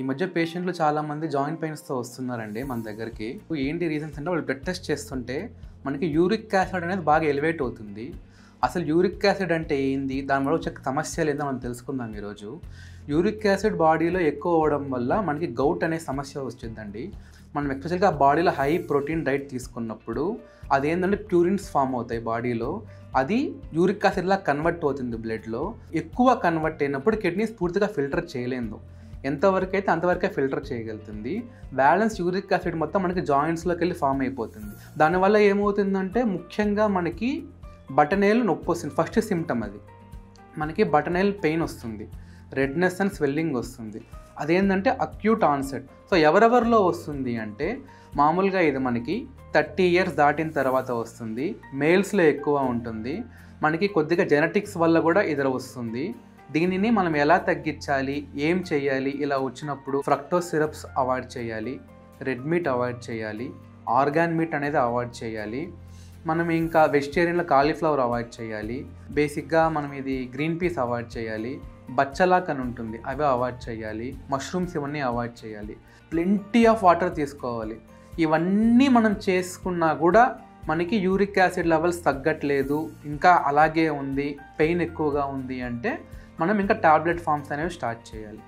ఈ మధ్య పేషెంట్లు చాలామంది జాయింట్ పెయిన్స్తో వస్తున్నారండి మన దగ్గరికి. ఏంటి రీజన్స్ అంటే వాళ్ళు బ్లడ్ టెస్ట్ చేస్తుంటే మనకి యూరిక్ యాసిడ్ అనేది బాగా ఎలివేట్ అవుతుంది. అసలు యూరిక్ యాసిడ్ అంటే ఏంది, దానివల్ల వచ్చే సమస్యలు ఏందో మనం తెలుసుకుందాం ఈరోజు. యూరిక్ యాసిడ్ బాడీలో ఎక్కువ అవ్వడం వల్ల మనకి గౌట్ అనే సమస్య వచ్చిందండి. మనం ఎస్పెషల్గా బాడీలో హై ప్రోటీన్ డైట్ తీసుకున్నప్పుడు అదేంటంటే ప్యూరిన్స్ ఫామ్ అవుతాయి బాడీలో. అది యూరిక్ యాసిడ్లా కన్వర్ట్ అవుతుంది బ్లడ్లో. ఎక్కువ కన్వర్ట్ అయినప్పుడు కిడ్నీస్ పూర్తిగా ఫిల్టర్ చేయలేదు. ఎంతవరకు అయితే అంతవరకే ఫిల్టర్ చేయగలుగుతుంది. బ్యాలెన్స్ యూరిక్ యాసిడ్ మొత్తం మనకి జాయింట్స్లోకి వెళ్ళి ఫామ్ అయిపోతుంది. దానివల్ల ఏమవుతుందంటే ముఖ్యంగా మనకి బటనేల్ నొప్పి వస్తుంది. ఫస్ట్ సిమ్టమ్ అది మనకి బటనేల్ పెయిన్ వస్తుంది, రెడ్నెస్ అండ్ స్వెల్లింగ్ వస్తుంది. అదేంటంటే అక్యూట్ ఆన్సెట్. సో ఎవరెవరిలో వస్తుంది అంటే మామూలుగా ఇది మనకి 30 years దాటిన తర్వాత వస్తుంది. మేల్స్లో ఎక్కువ ఉంటుంది. మనకి కొద్దిగా జెనెటిక్స్ వల్ల కూడా ఇది వస్తుంది. దీనిని మనం ఎలా తగ్గించాలి, ఏం చేయాలి? ఇలా వచ్చినప్పుడు ఫ్రక్టోస్ సిరప్స్ అవాయిడ్ చేయాలి, రెడ్ మీట్ అవాయిడ్ చేయాలి, ఆర్గాన్ మీట్ అనేది అవాయిడ్ చేయాలి. మనం ఇంకా వెజిటేరియన్లో కాలీఫ్లవర్ అవాయిడ్ చేయాలి. బేసిక్గా మనం ఇది గ్రీన్ పీస్ అవాయిడ్ చేయాలి. బచ్చలాక్ అని ఉంటుంది, అవి అవాయిడ్ చేయాలి. మష్రూమ్స్ ఇవన్నీ అవాయిడ్ చేయాలి. ప్లెంటీ ఆఫ్ వాటర్ తీసుకోవాలి. ఇవన్నీ మనం చేసుకున్నా కూడా మనకి యూరిక్ యాసిడ్ లెవెల్స్ తగ్గట్లేదు, ఇంకా అలాగే ఉంది, పెయిన్ ఎక్కువగా ఉంది అంటే మనం ఇంకా టాబ్లెట్ ఫామ్స్ అనేవి స్టార్ట్ చేయాలి.